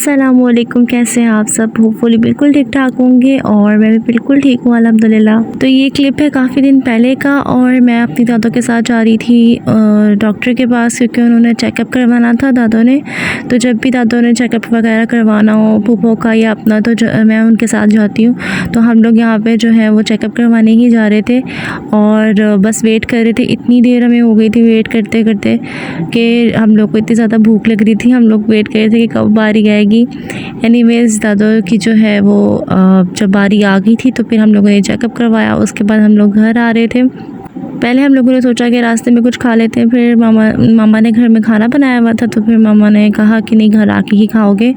अस्सलामुअलैकुम, कैसे हैं आप सब। होपफुली बिल्कुल ठीक ठाक होंगे और मैं भी बिल्कुल ठीक हूँ अल्हम्दुलिल्लाह। तो ये क्लिप है काफ़ी दिन पहले का और मैं अपनी दादों के साथ जा रही थी डॉक्टर के पास, क्योंकि उन्होंने चेकअप करवाना था दादों ने। तो जब भी दादों ने चेकअप वगैरह करवाना हो फूफो का या अपना, तो मैं उनके साथ जाती हूँ। तो हम लोग यहाँ पे जो है वो चेकअप करवाने ही जा रहे थे और बस वेट कर रहे थे। इतनी देर हमें हो गई थी वेट करते करते कि हम लोग को इतनी ज़्यादा भूख लग रही थी। हम लोग वेट कर रहे थे कि कब बारी आएगी। एनीवेज़ दादों की जो है वो जब बारी आ गई थी तो फिर हम लोगों ने चेकअप करवाया। उसके बाद हम लोग घर आ रहे थे। पहले हम लोगों ने सोचा कि रास्ते में कुछ खा लेते हैं, फिर मामा ने घर में खाना बनाया हुआ था, तो फिर मामा ने कहा कि नहीं, घर आके ही खाओगे।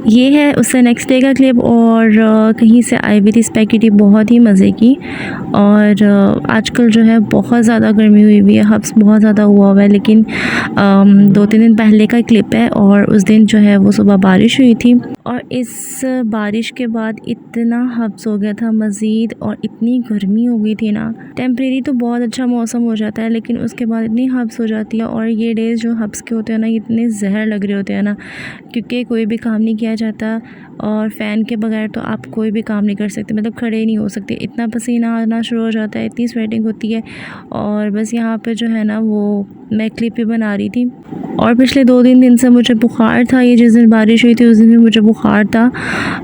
ये है उससे नेक्स्ट डे का क्लिप और कहीं से आई हुई थी स्पैगेटी, बहुत ही मज़े की। और आजकल जो है बहुत ज़्यादा गर्मी हुई हुई है, हब्स बहुत ज़्यादा हुआ हुआ है। लेकिन 2-3 दिन पहले का क्लिप है और उस दिन जो है वो सुबह बारिश हुई थी और इस बारिश के बाद इतना हब्स हो गया था मज़ीद, और इतनी गर्मी हो गई थी ना। टेम्परेरी तो बहुत अच्छा मौसम हो जाता है, लेकिन उसके बाद इतनी हब्स हो जाती है। और ये डेज़ जो हब्स के होते हैं ना, इतने जहर लग रहे होते हैं ना, क्योंकि कोई भी काम नहीं किया जाता और फ़ैन के बगैर तो आप कोई भी काम नहीं कर सकते, मतलब खड़े ही नहीं हो सकते। इतना पसीना आना शुरू हो जाता है, इतनी स्वेटिंग होती है। और बस यहाँ पे जो है ना वो मैं क्लिप भी बना रही थी। और पिछले 2-3 दिन से मुझे बुखार था। ये जिस दिन बारिश हुई थी उस दिन भी मुझे बुखार था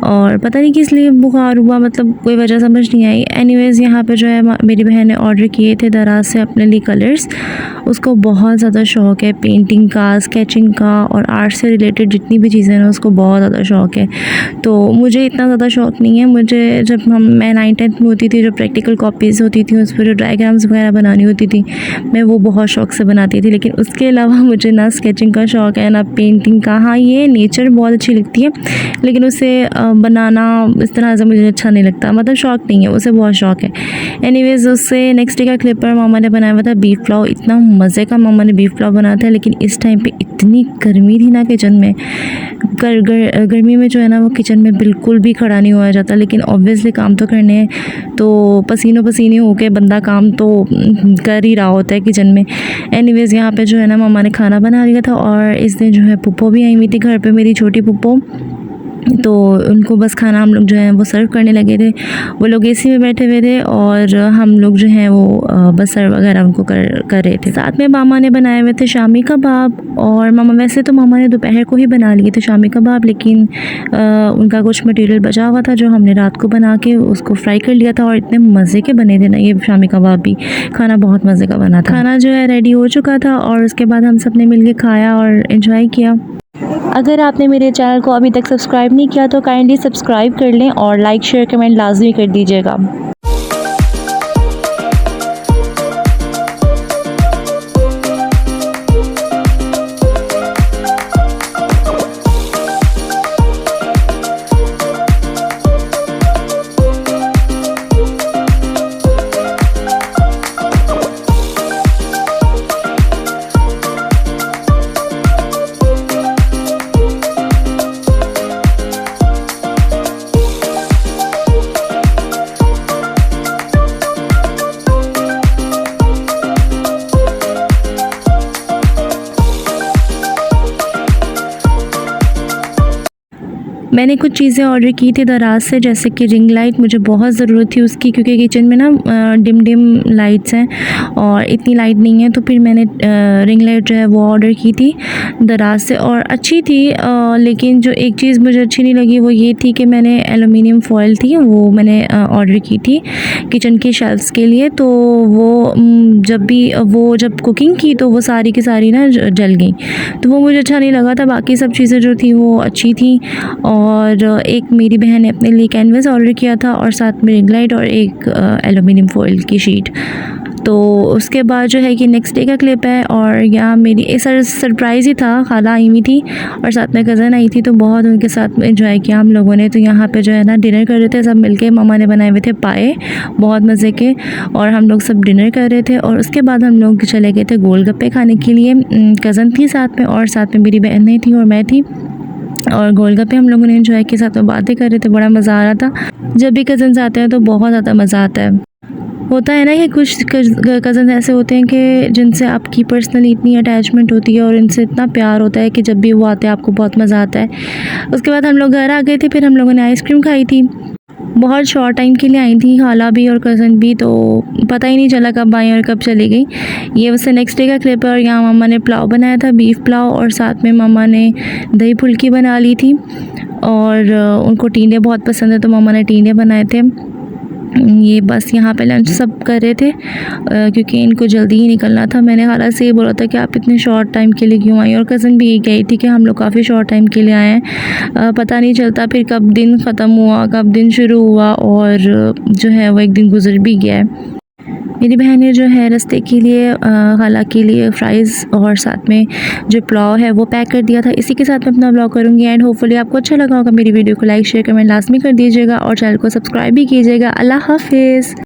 और पता नहीं किस लिए बुखार हुआ, मतलब कोई वजह समझ नहीं आई। एनीवेज़ यहाँ पे जो है मेरी बहन ने ऑर्डर किए थे दराज से अपने लिए कलर्स। उसको बहुत ज़्यादा शौक़ है पेंटिंग का, स्केचिंग का और आर्ट से रिलेटेड जितनी भी चीज़ें हैं उसको बहुत ज़्यादा शौक़ है। तो मुझे इतना ज़्यादा शौक़ नहीं है। मुझे जब मैं 9th-10th में होती थी, जो प्रैक्टिकल कॉपीज़ होती थी उस पर जो डायग्राम्स वगैरह बनानी होती थी, मैं वो बहुत शौक़ से बनाती थी। लेकिन उसके अलावा मुझे ना स्केचिंग का शौक़ है ना पेंटिंग का। हाँ, ये नेचर बहुत अच्छी लगती है, लेकिन उसे बनाना इस तरह से मुझे अच्छा नहीं लगता, मतलब शौक़ नहीं है, उसे बहुत शौक़ है। एनीवेज़ उससे नेक्स्ट डे का क्लिप पर मामा ने बनाया हुआ था बीफ पुलाव। इतना मज़े का मामा ने बीफ पुलाव बनाया था, लेकिन इस टाइम पे इतनी गर्मी थी ना किचन में। गर्मी में जो है ना वो किचन में बिल्कुल भी खड़ा नहीं हुआ जाता, लेकिन ऑब्वियसली काम तो करने हैं, तो पसीनों पसीने होके बंदा काम तो कर ही रहा होता है किचन में। एनीवेज़ यहाँ पे जो है ना मामा ने खाना बना लिया था और इस दिन जो है पुप्पो भी आई हुई थी घर पे, मेरी छोटी पुप्पो। तो उनको बस खाना हम लोग जो है वो सर्व करने लगे थे। वो लोग एसी में बैठे हुए थे और हम लोग जो हैं वो बस सर्व वगैरह उनको कर रहे थे। साथ में मामा ने बनाए हुए थे शामी कबाब। और वैसे तो मामा ने दोपहर को ही बना लिए थे शामी कबाब, लेकिन उनका कुछ मटेरियल बचा हुआ था जो हमने रात को बना के उसको फ्राई कर लिया था। और इतने मज़े के बने थे ना ये शामी कबाब भी, खाना बहुत मज़े का बना था। खाना जो है रेडी हो चुका था और उसके बाद हम सब ने मिल के खाया और इन्जॉय किया। अगर आपने मेरे चैनल को अभी तक सब्सक्राइब नहीं किया तो काइंडली सब्सक्राइब कर लें और लाइक शेयर कमेंट लाजमी कर दीजिएगा। मैंने कुछ चीज़ें ऑर्डर की थी दराज से, जैसे कि रिंग लाइट। मुझे बहुत ज़रूरत थी उसकी, क्योंकि किचन में ना डिम लाइट्स हैं और इतनी लाइट नहीं है। तो फिर मैंने रिंग लाइट जो है वो ऑर्डर की थी दराज से और अच्छी थी। लेकिन जो एक चीज़ मुझे अच्छी नहीं लगी वो ये थी कि मैंने एलुमिनियम फॉयल थी वो मैंने ऑर्डर की थी किचन की शेल्फ्स के लिए। तो वो जब कुकिंग की तो वो सारी की सारी ना जल गई, तो वो मुझे अच्छा नहीं लगा था। बाकी सब चीज़ें जो थी वो अच्छी थी। और एक मेरी बहन ने अपने लिए कैनवस ऑर्डर किया था और साथ में रिंग लाइट और एक एलुमिनियम फॉइल की शीट। तो उसके बाद जो है कि नेक्स्ट डे का क्लिप है और यहाँ मेरी सरप्राइज़ ही था, खाला आई हुई थी और साथ में कज़न आई थी, तो बहुत उनके साथ एंजॉय किया हम लोगों ने। तो यहाँ पे जो है ना डिनर कर रहे थे सब मिलके। मामा ने बनाए हुए थे पाए बहुत मज़े के और हम लोग सब डिनर कर रहे थे। और उसके बाद हम लोग चले गए थे गोलगप्पे खाने के लिए। कज़न थी साथ में और साथ में मेरी बहनें थी और मैं थी। और गोलगप्पे हम लोगों ने एंजॉय के साथ में बातें कर रहे थे, बड़ा मज़ा आ रहा था। जब भी कज़न्स आते हैं तो बहुत ज़्यादा मज़ा आता है। होता है ना कि कुछ कज़न ऐसे होते हैं कि जिनसे आपकी पर्सनली इतनी अटैचमेंट होती है और इनसे इतना प्यार होता है कि जब भी वो आते हैं आपको बहुत मज़ा आता है। उसके बाद हम लोग घर आ गए थे, फिर हम लोगों ने आइसक्रीम खाई थी। बहुत शॉर्ट टाइम के लिए आई थी खाला भी और कज़न भी, तो पता ही नहीं चला कब आई और कब चली गई। ये उससे नेक्स्ट डे का क्लिप है और यहाँ मम्मा ने पुलाव बनाया था, बीफ पुलाव, और साथ में मम्मा ने दही फुल्की बना ली थी। और उनको टींडे बहुत पसंद है तो मम्मा ने टींडे बनाए थे। ये बस यहाँ पे लंच सब कर रहे थे क्योंकि इनको जल्दी ही निकलना था। मैंने खाला से ये बोला था कि आप इतने शॉर्ट टाइम के लिए क्यों आई, और कज़न भी यही कही थी कि हम लोग काफ़ी शॉर्ट टाइम के लिए आए हैं, पता नहीं चलता फिर कब दिन ख़त्म हुआ कब दिन शुरू हुआ, और जो है वो एक दिन गुजर भी गया है। मेरी बहन ने जो है रास्ते के लिए खाला के लिए फ़्राइज़ और साथ में जो पुलाव है वो पैक कर दिया था। इसी के साथ मैं अपना ब्लॉग करूँगी एंड होपफुली आपको अच्छा लगा होगा। मेरी वीडियो को लाइक शेयर कमेंट लाज़मी कर दीजिएगा और चैनल को सब्सक्राइब भी कीजिएगा। अल्लाह हाफ़िज़।